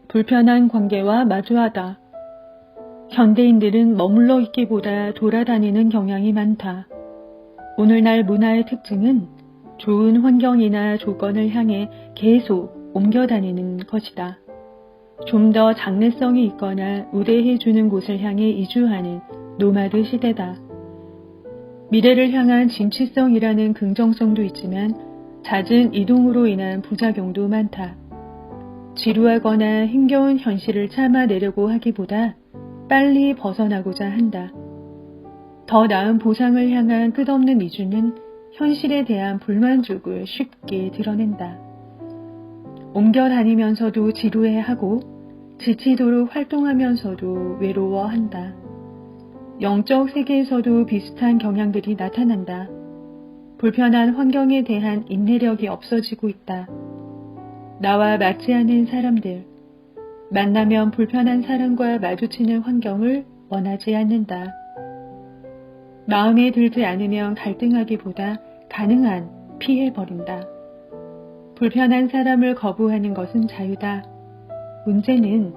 불편한 관계와 마주하다. 현대인들은 머물러 있기보다 돌아다니는 경향이 많다. 오늘날 문화의 특징은 좋은 환경이나 조건을 향해 계속 옮겨다니는 것이다. 좀 더 장래성이 있거나 우대해주는 곳을 향해 이주하는 노마드 시대다. 미래를 향한 진취성이라는 긍정성도 있지만 잦은 이동으로 인한 부작용도 많다. 지루하거나 힘겨운 현실을 참아내려고 하기보다 빨리 벗어나고자 한다. 더 나은 보상을 향한 끝없는 이주는 현실에 대한 불만족을 쉽게 드러낸다. 옮겨 다니면서도 지루해하고 지치도록 활동하면서도 외로워한다. 영적 세계에서도 비슷한 경향들이 나타난다. 불편한 환경에 대한 인내력이 없어지고 있다. 나와 맞지 않는 사람들, 만나면 불편한 사람과 마주치는 환경을 원하지 않는다. 마음에 들지 않으면 갈등하기보다 가능한 피해버린다. 불편한 사람을 거부하는 것은 자유다. 문제는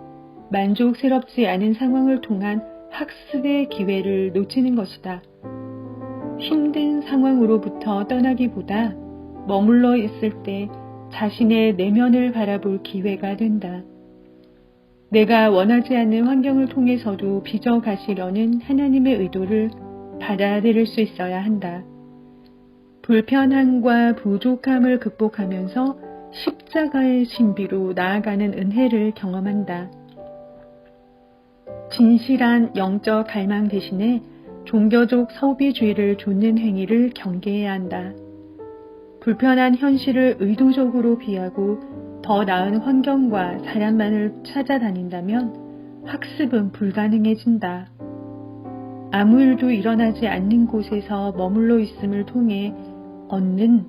만족스럽지 않은 상황을 통한 학습의 기회를 놓치는 것이다. 힘든 상황으로부터 떠나기보다 머물러 있을 때 자신의 내면을 바라볼 기회가 된다. 내가 원하지 않는 환경을 통해서도 빚어가시려는 하나님의 의도를 받아들일 수 있어야 한다. 불편함과 부족함을 극복하면서 십자가의 신비로 나아가는 은혜를 경험한다. 진실한 영적 갈망 대신에 종교적 소비주의를 좇는 행위를 경계해야 한다. 불편한 현실을 의도적으로 피하고 더 나은 환경과 사람만을 찾아다닌다면 학습은 불가능해진다. 아무 일도 일어나지 않는 곳에서 머물러 있음을 통해 얻는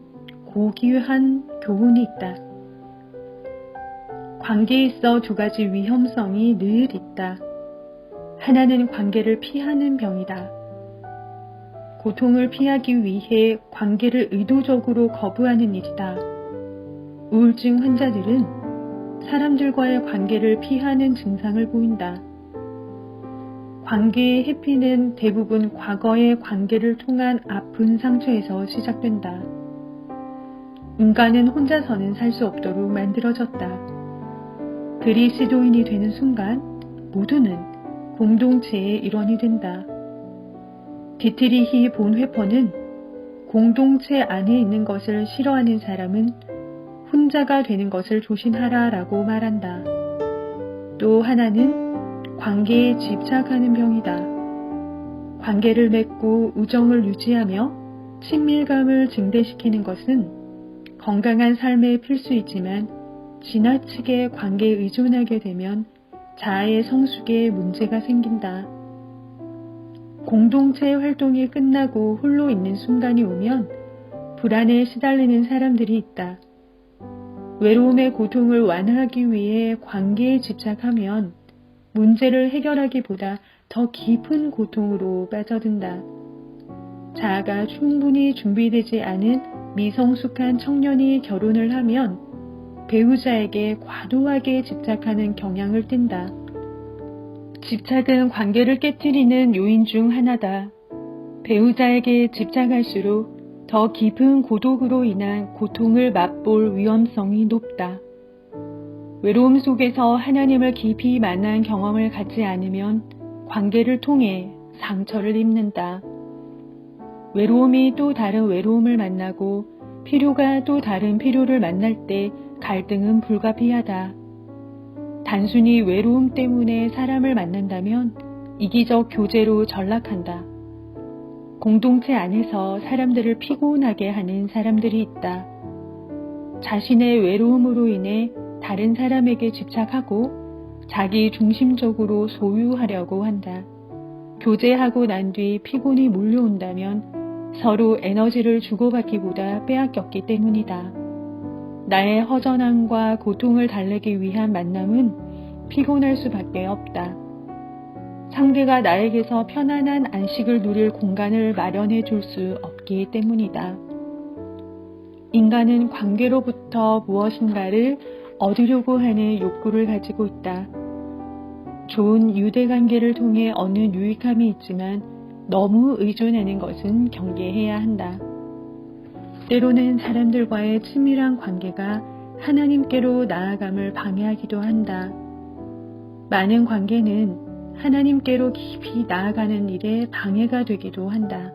고귀한 교훈이 있다. 관계에 있어 두 가지 위험성이 늘 있다. 하나는 관계를 피하는 병이다. 고통을 피하기 위해 관계를 의도적으로 거부하는 일이다. 우울증 환자들은 사람들과의 관계를 피하는 증상을 보인다. 관계의 해피는 대부분 과거의 관계를 통한 아픈 상처에서 시작된다. 인간은 혼자서는 살 수 없도록 만들어졌다. 그리스도인이 되는 순간 모두는 공동체의 일원이 된다. 디트리히 본회퍼는 공동체 안에 있는 것을 싫어하는 사람은 혼자가 되는 것을 조심하라라고 말한다. 또 하나는 관계에 집착하는 병이다. 관계를 맺고 우정을 유지하며 친밀감을 증대시키는 것은 건강한 삶의 필수이지만 지나치게 관계에 의존하게 되면 자아의 성숙에 문제가 생긴다. 공동체 활동이 끝나고 홀로 있는 순간이 오면 불안에 시달리는 사람들이 있다. 외로움의 고통을 완화하기 위해 관계에 집착하면 문제를 해결하기보다 더 깊은 고통으로 빠져든다. 자아가 충분히 준비되지 않은 미성숙한 청년이 결혼을 하면 배우자에게 과도하게 집착하는 경향을 띈다. 집착은 관계를 깨트리는 요인 중 하나다. 배우자에게 집착할수록 더 깊은 고독으로 인한 고통을 맛볼 위험성이 높다. 외로움 속에서 하나님을 깊이 만난 경험을 갖지 않으면 관계를 통해 상처를 입는다. 외로움이 또 다른 외로움을 만나고 필요가 또 다른 필요를 만날 때 갈등은 불가피하다. 단순히 외로움 때문에 사람을 만난다면 이기적 교제로 전락한다. 공동체 안에서 사람들을 피곤하게 하는 사람들이 있다. 자신의 외로움으로 인해 다른 사람에게 집착하고 자기 중심적으로 소유하려고 한다. 교제하고 난 뒤 피곤이 몰려온다면 서로 에너지를 주고받기보다 빼앗겼기 때문이다. 나의 허전함과 고통을 달래기 위한 만남은 피곤할 수밖에 없다. 상대가 나에게서 편안한 안식을 누릴 공간을 마련해 줄 수 없기 때문이다. 인간은 관계로부터 무엇인가를 얻으려고 하는 욕구를 가지고 있다. 좋은 유대 관계를 통해 얻는 유익함이 있지만 너무 의존하는 것은 경계해야 한다. 때로는 사람들과의 친밀한 관계가 하나님께로 나아감을 방해하기도 한다. 많은 관계는 하나님께로 깊이 나아가는 일에 방해가 되기도 한다.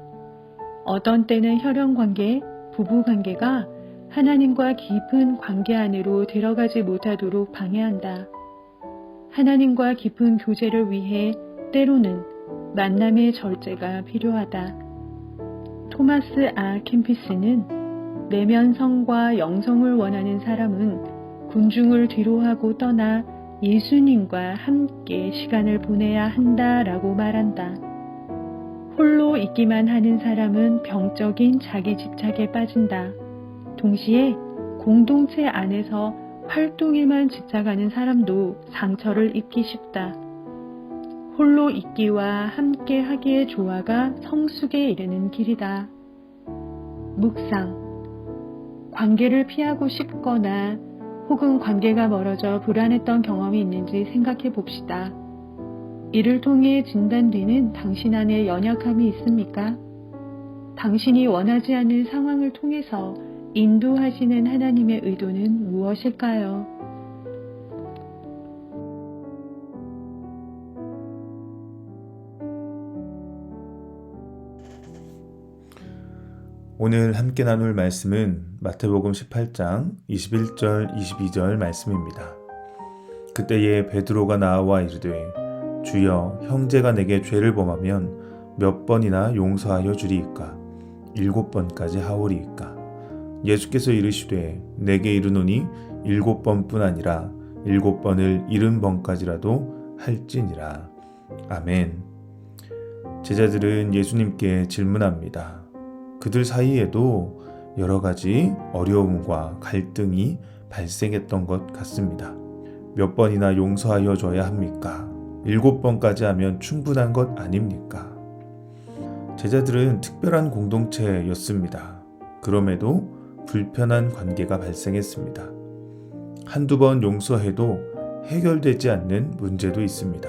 어떤 때는 혈연관계, 부부관계가 하나님과 깊은 관계 안으로 들어가지 못하도록 방해한다. 하나님과 깊은 교제를 위해 때로는 만남의 절제가 필요하다. 토마스 아 캠피스는 내면성과 영성을 원하는 사람은 군중을 뒤로하고 떠나 예수님과 함께 시간을 보내야 한다라고 말한다. 홀로 있기만 하는 사람은 병적인 자기 집착에 빠진다. 동시에 공동체 안에서 활동에만 집착하는 사람도 상처를 입기 쉽다. 홀로 있기와 함께 하기의 조화가 성숙에 이르는 길이다. 묵상. 관계를 피하고 싶거나 혹은 관계가 멀어져 불안했던 경험이 있는지 생각해 봅시다. 이를 통해 진단되는 당신 안에 연약함이 있습니까? 당신이 원하지 않는 상황을 통해서 인도하시는 하나님의 의도는 무엇일까요? 오늘 함께 나눌 말씀은 마태복음 18장 21절 22절 말씀입니다. 그때에 베드로가 나와 이르되 주여 형제가 내게 죄를 범하면 몇 번이나 용서하여 주리이까? 7번까지 하오리이까? 예수께서 이르시되 내게 이르노니 7번뿐 아니라 7번을 70번까지라도 할지니라. 아멘. 제자들은 예수님께 질문합니다. 그들 사이에도 여러 가지 어려움과 갈등이 발생했던 것 같습니다. 몇 번이나 용서하여 줘야 합니까? 7번까지 하면 충분한 것 아닙니까? 제자들은 특별한 공동체였습니다. 그럼에도 불편한 관계가 발생했습니다. 한두 번 용서해도 해결되지 않는 문제도 있습니다.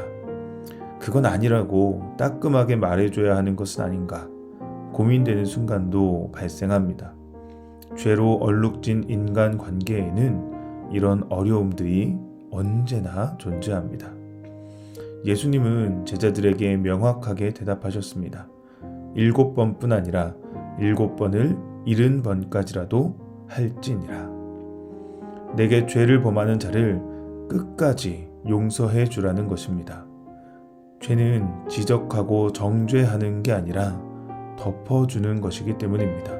그건 아니라고 따끔하게 말해줘야 하는 것은 아닌가 고민되는 순간도 발생합니다. 죄로 얼룩진 인간 관계에는 이런 어려움들이 언제나 존재합니다. 예수님은 제자들에게 명확하게 대답하셨습니다. 7번뿐 아니라 7번을 70번까지라도 할지니라. 내게 죄를 범하는 자를 끝까지 용서해 주라는 것입니다. 죄는 지적하고 정죄하는 게 아니라 덮어주는 것이기 때문입니다.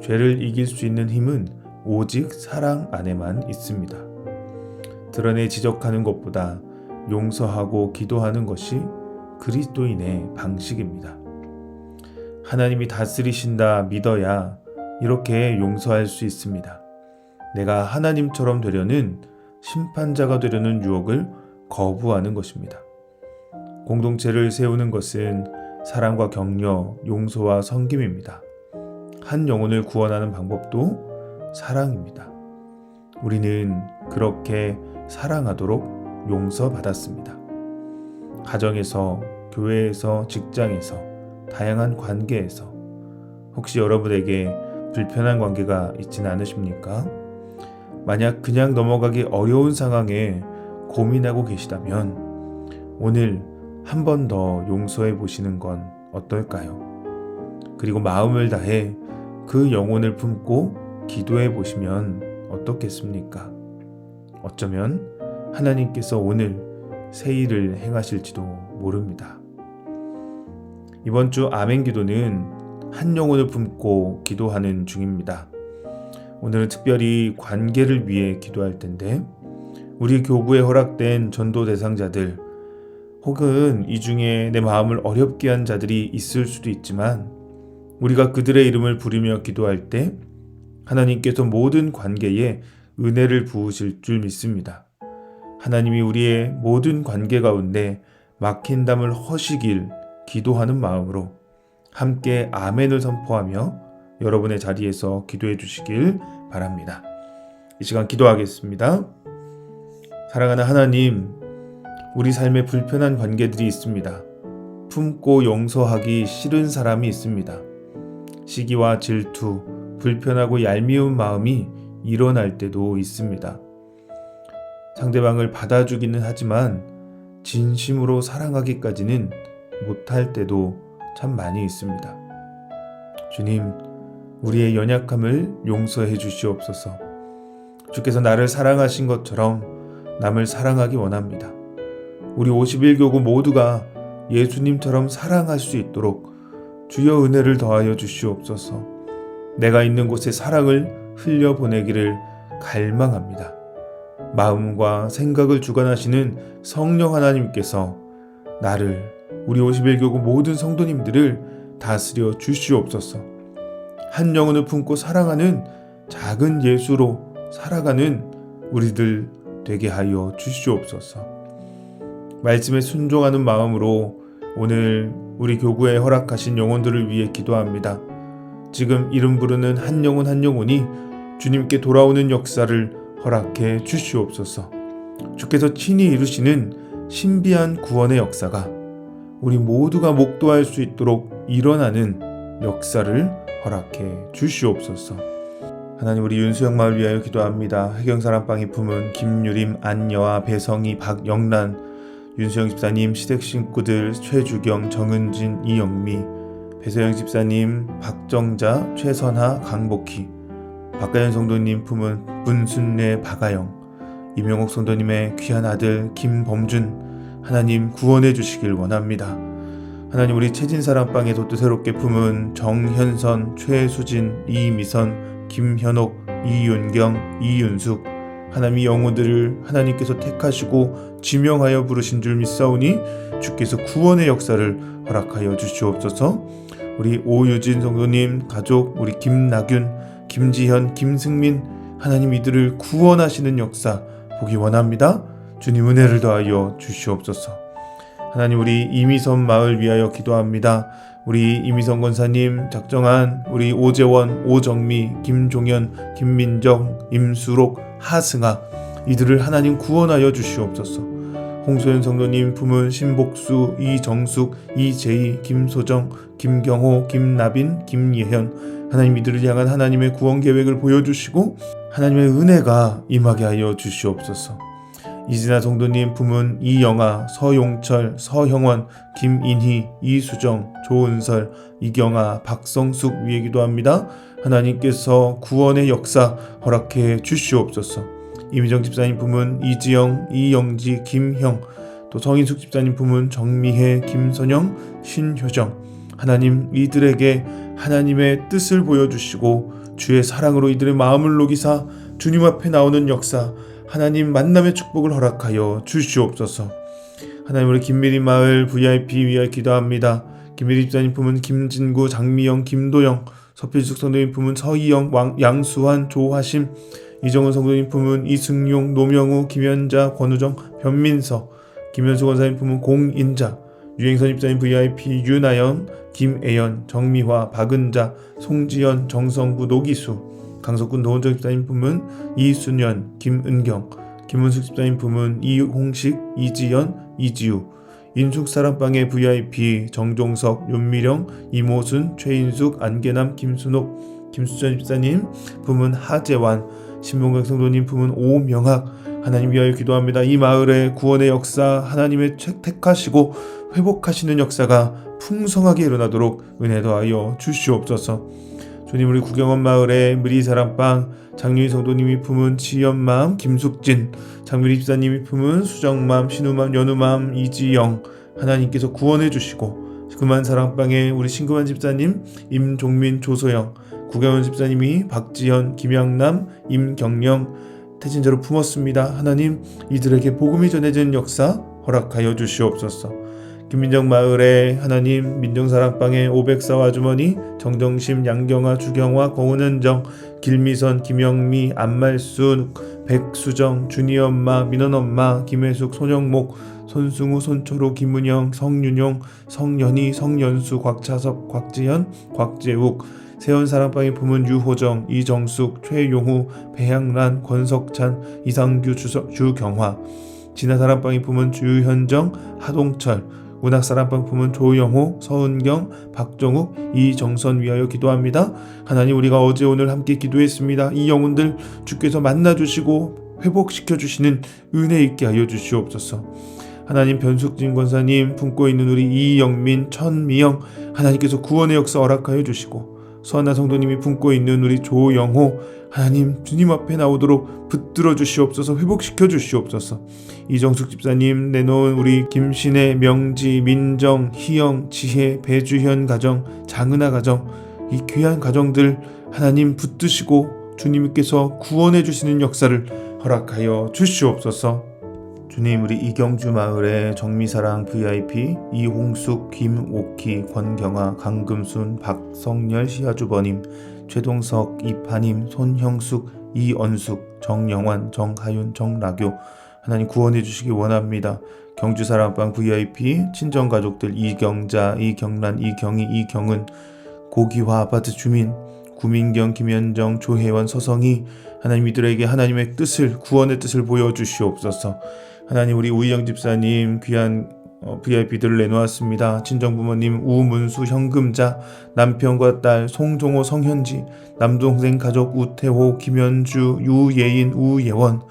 죄를 이길 수 있는 힘은 오직 사랑 안에만 있습니다. 드러내 지적하는 것보다 용서하고 기도하는 것이 그리스도인의 방식입니다. 하나님이 다스리신다 믿어야 이렇게 용서할 수 있습니다. 내가 하나님처럼 되려는 심판자가 되려는 유혹을 거부하는 것입니다. 공동체를 세우는 것은 사랑과 격려, 용서와 섬김입니다. 한 영혼을 구원하는 방법도 사랑입니다. 우리는 그렇게 사랑하도록 용서받았습니다. 가정에서, 교회에서, 직장에서, 다양한 관계에서 혹시 여러분에게 불편한 관계가 있지는 않으십니까? 만약 그냥 넘어가기 어려운 상황에 고민하고 계시다면 오늘 한 번 더 용서해 보시는 건 어떨까요? 그리고 마음을 다해 그 영혼을 품고 기도해 보시면 어떻겠습니까? 어쩌면 하나님께서 오늘 새 일을 행하실지도 모릅니다. 이번 주 아멘 기도는 한 영혼을 품고 기도하는 중입니다. 오늘은 특별히 관계를 위해 기도할 텐데 우리 교구에 허락된 전도 대상자들 혹은 이 중에 내 마음을 어렵게 한 자들이 있을 수도 있지만 우리가 그들의 이름을 부르며 기도할 때 하나님께서 모든 관계에 은혜를 부으실 줄 믿습니다. 하나님이 우리의 모든 관계 가운데 막힌 담을 허시길 기도하는 마음으로 함께 아멘을 선포하며 여러분의 자리에서 기도해 주시길 바랍니다. 이 시간 기도하겠습니다. 사랑하는 하나님, 우리 삶에 불편한 관계들이 있습니다. 품고 용서하기 싫은 사람이 있습니다. 시기와 질투, 불편하고 얄미운 마음이 일어날 때도 있습니다. 상대방을 받아주기는 하지만 진심으로 사랑하기까지는 못할 때도 참 많이 있습니다. 주님, 우리의 연약함을 용서해 주시옵소서. 주께서 나를 사랑하신 것처럼 남을 사랑하기 원합니다. 우리 51교구 모두가 예수님처럼 사랑할 수 있도록 주여 은혜를 더하여 주시옵소서. 내가 있는 곳에 사랑을 흘려보내기를 갈망합니다. 마음과 생각을 주관하시는 성령 하나님께서 나를, 우리 51교구 모든 성도님들을 다스려 주시옵소서. 한 영혼을 품고 사랑하는 작은 예수로 살아가는 우리들 되게 하여 주시옵소서. 말씀에 순종하는 마음으로 오늘 우리 교구에 허락하신 영혼들을 위해 기도합니다. 지금 이름 부르는 한 영혼 한 영혼이 주님께 돌아오는 역사를 허락해 주시옵소서. 주께서 친히 이루시는 신비한 구원의 역사가 우리 모두가 목도할 수 있도록 일어나는 역사를 허락해 주시옵소서. 하나님, 우리 윤수영 마을 위하여 기도합니다. 해경사랑방이 품은 김유림, 안여아, 배성희, 박영란, 윤수영 집사님, 시댁 식구들 최주경, 정은진, 이영미, 배서영 집사님, 박정자, 최선하, 강복희, 박가연 성도님 품은 문순례, 박아영, 이명옥 성도님의 귀한 아들 김범준, 하나님 구원해 주시길 원합니다. 하나님, 우리 채진사랑방에도 또 새롭게 품은 정현선, 최수진, 이미선, 김현옥, 이윤경, 이윤숙, 하나님의 영혼들을 하나님께서 택하시고 지명하여 부르신 줄 믿사오니 주께서 구원의 역사를 허락하여 주시옵소서. 우리 오유진 성도님 가족, 우리 김나균, 김지현, 김승민, 하나님 이들을 구원하시는 역사 보기 원합니다. 주님 은혜를 더하여 주시옵소서. 하나님, 우리 이미선 마을 위하여 기도합니다. 우리 이미선 권사님, 작정한, 우리 오재원, 오정미, 김종현, 김민정, 임수록, 하승아, 이들을 하나님 구원하여 주시옵소서. 홍소연 성도님 품은 신복수, 이정숙, 이재희, 김소정, 김경호, 김나빈, 김예현, 하나님 이들을 향한 하나님의 구원 계획을 보여주시고 하나님의 은혜가 임하게 하여 주시옵소서. 이진아 성도님 품은 이영아, 서용철, 서형원, 김인희, 이수정, 조은설, 이경아, 박성숙 위에 기도합니다. 하나님께서 구원의 역사 허락해 주시옵소서. 이미정 집사님 품은 이지영, 이영지, 김형, 또 정인숙 집사님 품은 정미혜, 김선영, 신효정, 하나님 이들에게 하나님의 뜻을 보여주시고 주의 사랑으로 이들의 마음을 녹이사 주님 앞에 나오는 역사, 하나님 만남의 축복을 허락하여 주시옵소서. 하나님, 우리 김미리 마을 VIP 위하여 기도합니다. 김미리 집사님 품은 김진구, 장미영, 김도영, 서필숙 성도님 품은 서희영, 양수환, 조하심, 이정은 성도님 품은 이승용, 노명우, 김현자, 권우정, 변민서, 김현수 권사님 품은 공인자, 유행선 집사님 VIP 윤아연, 김애연, 정미화, 박은자, 송지연, 정성구, 노기수, 강석군 노원정 집사님 품은 이순연, 김은경, 김은숙 집사님 품은 이홍식, 이지연, 이지우, 인숙사랑방의 VIP 정종석, 윤미령, 이모순, 최인숙, 안계남, 김순옥, 김수전 집사님 품은 하재환, 신봉각 성도님 품은 오명학, 하나님 위하여 기도합니다. 이 마을의 구원의 역사 하나님의 택하시고 회복하시는 역사가 풍성하게 일어나도록 은혜 더하여 주시옵소서. 주님, 우리 구경원 마을의 미리사랑방 장유희 성도님이 품은 지연맘, 김숙진, 장미리 집사님이 품은 수정맘, 신우맘, 연우맘, 이지영, 하나님께서 구원해 주시고 금한사랑방의 우리 신금한 집사님, 임종민, 조소영, 구경원 집사님이 박지현, 김양남, 임경령, 태진자로 품었습니다. 하나님 이들에게 복음이 전해지는 역사 허락하여 주시옵소서. 김민정 마을의 하나님 민정사랑방의 오백사와 아주머니 정정심, 양경아, 주경화, 고은은정, 길미선, 김영미, 안말순, 백수정, 준이엄마, 민원엄마, 김혜숙, 손영목, 손승우, 손초로, 김은영, 성윤용, 성연희, 성연수, 곽차섭, 곽지현, 곽재욱, 세원사랑방의 부문 유호정, 이정숙, 최용우, 배향란, 권석찬, 이상규, 주경화, 진화사랑방의 부문 주현정, 하동철, 문학사랑방 부문 조영호, 서은경, 박정욱, 이정선 위하여 기도합니다. 하나님, 우리가 어제 오늘 함께 기도했습니다. 이 영혼들 주께서 만나주시고 회복시켜주시는 은혜 있게 하여 주시옵소서. 하나님, 변숙진 권사님 품고 있는 우리 이영민, 천미영, 하나님께서 구원의 역사 허락하여 주시고, 서한나 성도님이 품고 있는 우리 조영호, 하나님 주님 앞에 나오도록 붙들어 주시옵소서. 회복시켜 주시옵소서. 이정숙 집사님 내놓은 우리 김신혜, 명지, 민정, 희영, 지혜, 배주현 가정, 장은아 가정, 이 귀한 가정들 하나님 붙드시고 주님께서 구원해 주시는 역사를 허락하여 주시옵소서. 주님, 우리 이경주 마을의 정미사랑 VIP, 이홍숙, 김옥희, 권경아, 강금순, 박성열 시아주버님, 최동석, 이파님, 손형숙, 이언숙, 정영환, 정하윤, 정라교, 하나님 구원해 주시기 원합니다. 경주사랑방 VIP 친정가족들 이경자, 이경란, 이경희, 이경은, 고기화 아파트 주민 구민경, 김현정, 조혜원, 서성희, 하나님 이들에게 하나님의 뜻을, 구원의 뜻을 보여주시옵소서. 하나님, 우리 우희영 집사님 귀한 VIP들을 내놓았습니다. 친정부모님 우문수, 현금자, 남편과 딸 송종호, 성현지, 남동생 가족 우태호, 김현주, 유예인, 우예원,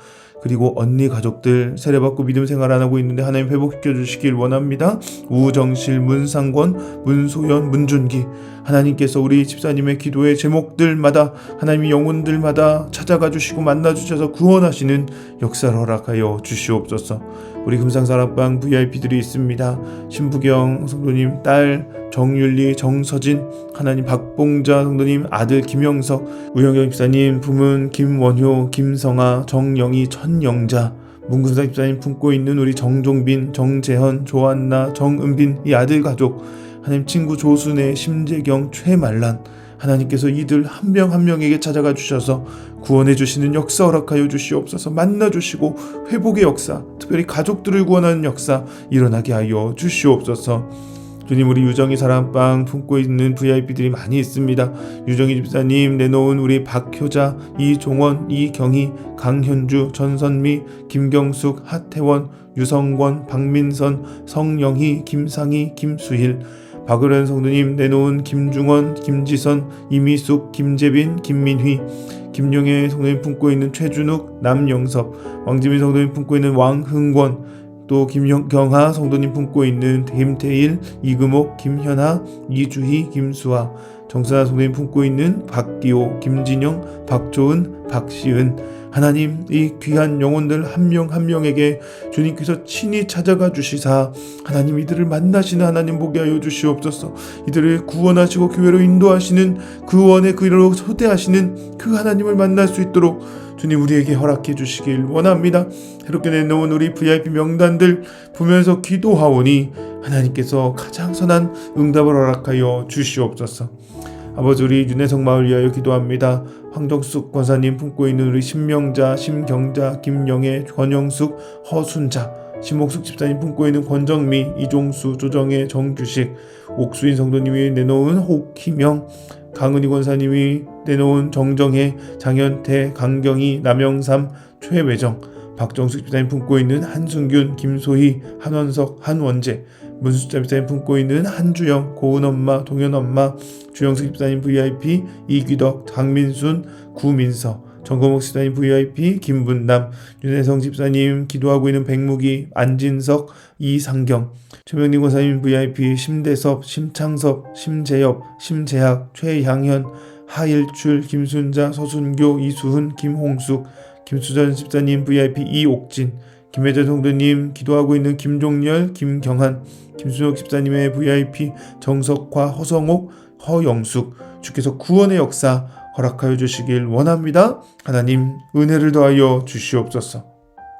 그리고 언니 가족들 세례받고 믿음 생활 안 하고 있는데 하나님 회복시켜 주시길 원합니다. 우정실, 문상권, 문소연, 문준기, 하나님께서 우리 집사님의 기도의 제목들마다 하나님의 영혼들마다 찾아가 주시고 만나 주셔서 구원하시는 역사를 허락하여 주시옵소서. 우리 금상사랑방 VIP들이 있습니다. 신부경 성도님 딸 정윤리, 정서진, 하나님 박봉자 성도님 아들 김영석, 우영경 집사님 부문 김원효, 김성아, 정영희, 천영자, 문금사 집사님 품고 있는 우리 정종빈, 정재현, 조한나, 정은빈 이 아들 가족, 하나님 친구 조순애, 심재경, 최말란, 하나님께서 이들 한 명 한 명에게 찾아가 주셔서 구원해 주시는 역사 허락하여 주시옵소서. 만나 주시고 회복의 역사, 특별히 가족들을 구원하는 역사 일어나게 하여 주시옵소서. 주님, 우리 유정이 사랑방 품고 있는 VIP들이 많이 있습니다. 유정이 집사님 내놓은 우리 박효자, 이종원, 이경희, 강현주, 전선미, 김경숙, 하태원, 유성권, 박민선, 성영희, 김상희, 김수일, 박을현 성도님 내놓은 김중원, 김지선, 이미숙, 김재빈, 김민휘, 김용혜 성도님 품고 있는 최준욱, 남영섭, 왕지민 성도님 품고 있는 왕흥권, 또 김경하 성도님 품고 있는 김태일, 이금옥, 김현아, 이주희, 김수아, 정선아 성도님 품고 있는 박기호, 김진영, 박조은, 박시은, 하나님 이 귀한 영혼들 한 명 한 명에게 주님께서 친히 찾아가 주시사 하나님 이들을 만나시는 하나님 보게 하여 주시옵소서. 이들을 구원하시고 교회로 인도하시는 그 원의 그리로 초대하시는 그 하나님을 만날 수 있도록 주님 우리에게 허락해 주시길 원합니다. 이렇게 내놓은 우리 VIP 명단들 보면서 기도하오니 하나님께서 가장 선한 응답을 허락하여 주시옵소서. 아버지, 우리 윤혜성 마을 위하여 기도합니다. 황정숙 권사님 품고 있는 우리 신명자, 심경자, 김영애, 권영숙, 허순자, 심옥숙 집사님 품고 있는 권정미, 이종수, 조정혜, 정규식, 옥수인 성도님이 내놓은 혹희명, 강은희 권사님이 내놓은 정정혜, 장현태, 강경희, 남영삼, 최외정, 박정숙 집사님 품고 있는 한순균, 김소희, 한원석, 한원재, 문수자 집사님 품고 있는 한주영, 고은엄마, 동현엄마, 주영숙 집사님 VIP, 이귀덕, 강민순, 구민서, 정거목 집사님 VIP, 김분남, 윤혜성 집사님 기도하고 있는 백무기, 안진석, 이상경, 최명림 권사님 VIP, 심대섭, 심창섭, 심재엽, 심재학, 최향현, 하일출, 김순자, 서순교, 이수훈, 김홍숙, 김수전 집사님 VIP, 이옥진, 김혜전 성도님 기도하고 있는 김종렬, 김경한, 김순혁 집사님의 VIP, 정석화, 허성옥, 허영숙, 주께서 구원의 역사 허락하여 주시길 원합니다. 하나님 은혜를 더하여 주시옵소서.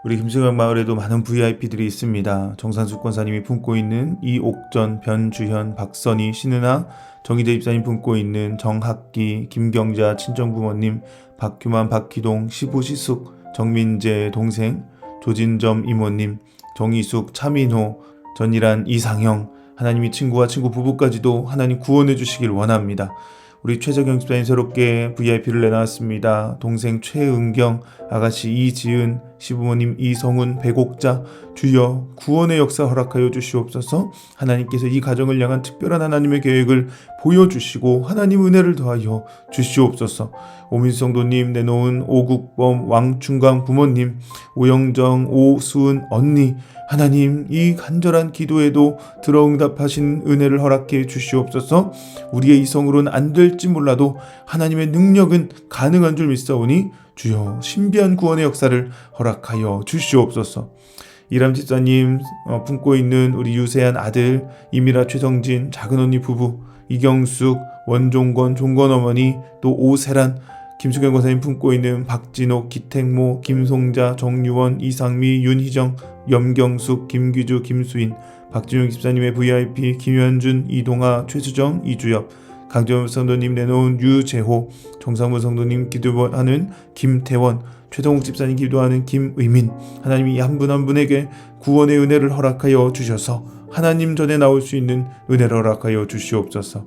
우리 김승영 마을에도 많은 VIP들이 있습니다. 정산숙 권사님이 품고 있는 이옥전, 변주현, 박선희, 신은아, 정희대 집사님 품고 있는 정학기, 김경자 친정부모님, 박규만, 박희동, 시부시숙, 정민재 동생, 조진점 이모님, 정희숙, 차민호, 전일한, 이상형, 하나님이 친구와 친구 부부까지도 하나님 구원해 주시길 원합니다. 우리 최재경 집사님 새롭게 VIP를 내놨습니다. 동생 최은경, 아가씨 이지은, 시부모님 이성훈, 배곡자, 주여 구원의 역사 허락하여 주시옵소서. 하나님께서 이 가정을 향한 특별한 하나님의 계획을 보여주시고 하나님 은혜를 더하여 주시옵소서. 오민수 성도님 내놓은 오국범, 왕충강 부모님, 오영정, 오수은 언니, 하나님 이 간절한 기도에도 들어응답하신 은혜를 허락해 주시옵소서. 우리의 이성으로는 안 될지 몰라도 하나님의 능력은 가능한 줄 믿사오니 주여 신비한 구원의 역사를 허락하여 주시옵소서. 이람 집사님 품고 있는 우리 유세한 아들 이미라 최성진, 작은 언니 부부, 이경숙, 원종건, 종건 어머니, 또 오세란, 김수경 권사님 품고 있는 박진옥, 기택모, 김송자, 정유원, 이상미, 윤희정, 염경숙, 김규주, 김수인, 박진용 집사님의 VIP, 김현준, 이동아, 최수정, 이주엽, 강정엽 성도님 내놓은 유재호, 정상무 성도님 기도하는 김태원, 최동욱 집사님 기도하는 김의민, 하나님이 한 분 한 분에게 구원의 은혜를 허락하여 주셔서 하나님 전에 나올 수 있는 은혜를 허락하여 주시옵소서.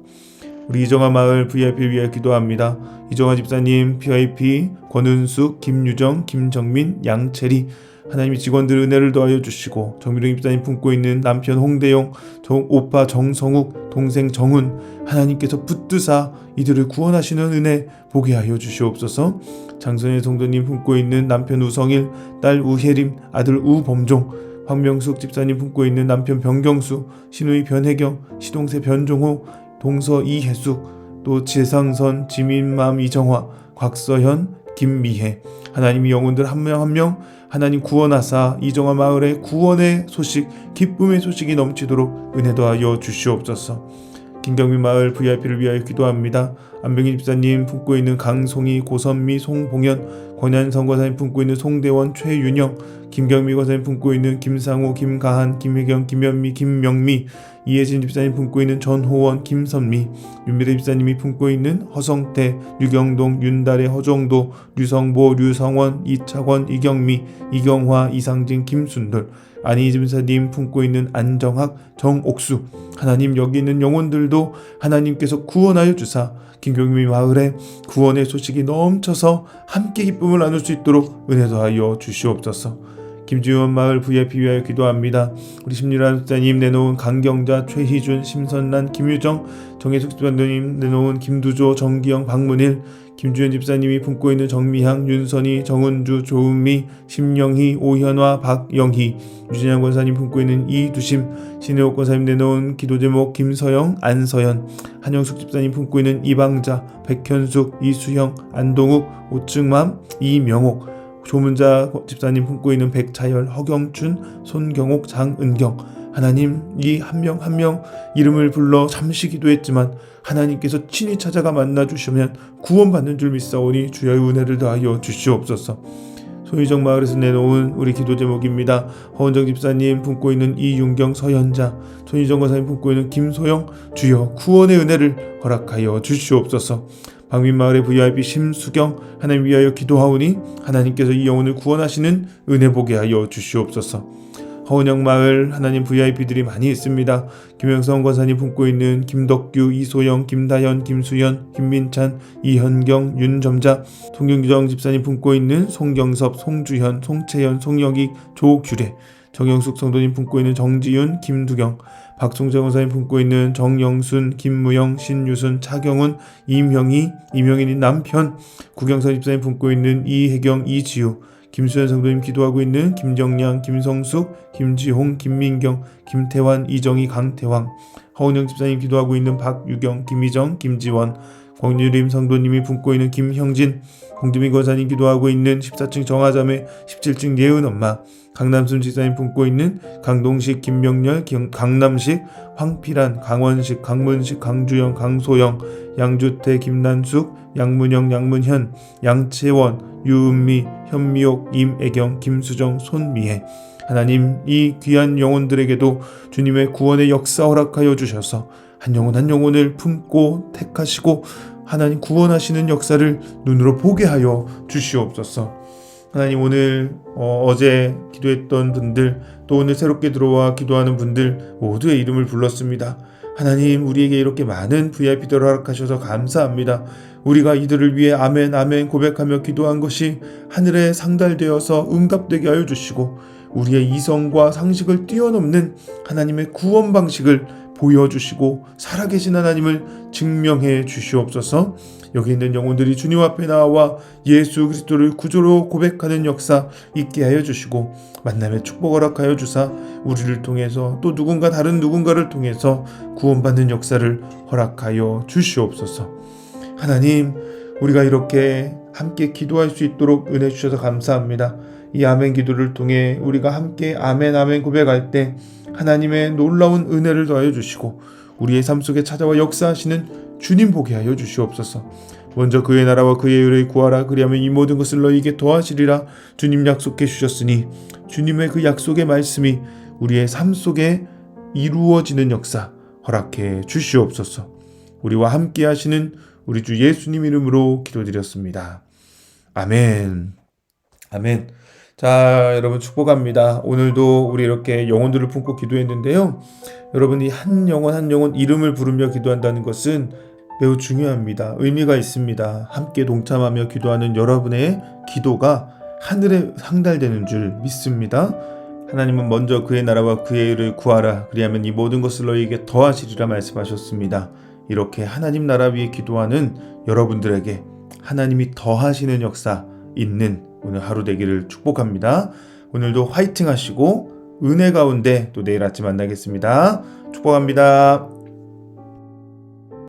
우리 이정아 마을 VIP를 위해 기도합니다. 이정아 집사님 VIP, 권은숙, 김유정, 김정민, 양채리, 하나님이 직원들 은혜를 더하여 주시고 정미령 집사님 품고 있는 남편 홍대용, 오빠 정성욱, 동생 정훈, 하나님께서 붙드사 이들을 구원하시는 은혜 보게 하여 주시옵소서. 장선혜 성도님 품고 있는 남편 우성일, 딸 우혜림, 아들 우범종, 황명숙 집사님 품고 있는 남편 변경수, 시누이 변혜경, 시동생 변종호, 동서 이혜숙, 또 지상선, 지민맘 이정화, 곽서현, 김미혜, 하나님이 영혼들 한 명 한 명 하나님 구원하사 이정화 마을의 구원의 소식, 기쁨의 소식이 넘치도록 은혜 더하여 주시옵소서. 김경민 마을 VIP를 위하여 기도합니다. 안병희 집사님 품고 있는 강송이, 고선미, 송봉현, 권한성 권사님 품고 있는 송대원, 최윤영, 김경미 권사님 품고 있는 김상우, 김가한, 김혜경, 김현미, 김명미, 이혜진 집사님 품고 있는 전호원, 김선미, 윤미래 집사님이 품고 있는 허성태, 류경동, 윤달의 허정도, 류성보, 류성원, 이창원, 이경미, 이경화, 이상진, 김순돌, 안희 집사님 품고 있는 안정학, 정옥수, 하나님 여기 있는 영혼들도 하나님께서 구원하여 주사 김경미 마을에 구원의 소식이 넘쳐서 함께 기쁨을 나눌 수 있도록 은혜 더하여 주시옵소서. 김지원 마을 VIP 위하여 기도합니다. 우리 심리란 집사님 내놓은 강경자, 최희준, 심선란, 김유정, 정혜숙 집사님 내놓은 김두조, 정기영, 박문일, 김주현 집사님이 품고 있는 정미향, 윤선희, 정은주, 조은미, 심영희, 오현화, 박영희, 유진양 권사님 품고 있는 이두심, 신혜옥 권사님 내놓은 기도제목 김서영, 안서연, 한영숙 집사님 품고 있는 이방자, 백현숙, 이수형, 안동욱, 오증맘, 이명옥, 조문자 집사님 품고 있는 백차열, 허경춘, 손경옥, 장은경, 하나님 이 한 명 한 명 이름을 불러 잠시 기도했지만 하나님께서 친히 찾아가 만나주시면 구원받는 줄 믿사오니 주의 은혜를 더하여 주시옵소서. 소희정 마을에서 내놓은 우리 기도 제목입니다. 허은정 집사님 품고 있는 이윤경, 서현자, 손희정 권사님 품고 있는 김소영, 주여 구원의 은혜를 허락하여 주시옵소서. 방민마을의 VIP 심수경, 하나님 위하여 기도하오니 하나님께서 이 영혼을 구원하시는 은혜 보게 하여 주시옵소서. 허은영마을 하나님 VIP들이 많이 있습니다. 김영성 권사님 품고 있는 김덕규, 이소영, 김다현, 김수연, 김민찬, 이현경, 윤점자, 송경규정 집사님 품고 있는 송경섭, 송주현, 송채연, 송영익, 조규래, 정영숙 성도님 품고 있는 정지윤, 김두경, 박송재 권사님 품고 있는 정영순, 김무영, 신유순, 차경훈, 임형희, 임영인이 남편, 구경선 집사님 품고 있는 이혜경, 이지우, 김수현 성도님 기도하고 있는 김정량, 김성숙, 김지홍, 김민경, 김태환, 이정희, 강태왕, 허은영 집사님 기도하고 있는 박유경, 김희정, 김지원, 권유림 성도님이 품고 있는 김형진, 공두민 권사님 기도하고 있는 14층 정화자매, 17층 예은 엄마, 강남순 집사님 품고 있는 강동식, 김명렬, 강남식, 황필한, 강원식, 강문식, 강주영, 강소영, 양주태, 김난숙, 양문영, 양문현, 양채원, 유은미, 현미옥, 임애경, 김수정, 손미애, 하나님 이 귀한 영혼들에게도 주님의 구원의 역사 허락하여 주셔서 한 영혼 한 영혼을 품고 택하시고 하나님 구원하시는 역사를 눈으로 보게 하여 주시옵소서. 하나님 오늘 어제 기도했던 분들 또 오늘 새롭게 들어와 기도하는 분들 모두의 이름을 불렀습니다. 하나님, 우리에게 이렇게 많은 VIP들을 허락하셔서 감사합니다. 우리가 이들을 위해 아멘 아멘 고백하며 기도한 것이 하늘에 상달되어서 응답되게 하여 주시고 우리의 이성과 상식을 뛰어넘는 하나님의 구원 방식을 보여주시고 살아계신 하나님을 증명해 주시옵소서. 여기 있는 영혼들이 주님 앞에 나와 예수 그리스도를 구주로 고백하는 역사 있게 하여 주시고 만남의 축복 허락하여 주사 우리를 통해서 또 누군가 다른 누군가를 통해서 구원받는 역사를 허락하여 주시옵소서. 하나님, 우리가 이렇게 함께 기도할 수 있도록 은혜 주셔서 감사합니다. 이 아멘 기도를 통해 우리가 함께 아멘 아멘 고백할 때 하나님의 놀라운 은혜를 더하여 주시고 우리의 삶 속에 찾아와 역사하시는 주님 보게 하여 주시옵소서. 먼저 그의 나라와 그의 의를 구하라. 그리하면 이 모든 것을 너희에게 더하시리라. 주님 약속해 주셨으니 주님의 그 약속의 말씀이 우리의 삶 속에 이루어지는 역사 허락해 주시옵소서. 우리와 함께 하시는 우리 주 예수님 이름으로 기도드렸습니다. 아멘. 아멘. 자, 여러분 축복합니다. 오늘도 우리 이렇게 영혼들을 품고 기도했는데요. 여러분, 이 한 영혼 한 영혼 이름을 부르며 기도한다는 것은 매우 중요합니다. 의미가 있습니다. 함께 동참하며 기도하는 여러분의 기도가 하늘에 상달되는 줄 믿습니다. 하나님은 먼저 그의 나라와 그의 의를 구하라. 그리하면 이 모든 것을 너희에게 더하시리라 말씀하셨습니다. 이렇게 하나님 나라 위에 기도하는 여러분들에게 하나님이 더하시는 역사 있는 오늘 하루 되기를 축복합니다. 오늘도 화이팅 하시고 은혜 가운데 또 내일 아침 만나겠습니다. 축복합니다.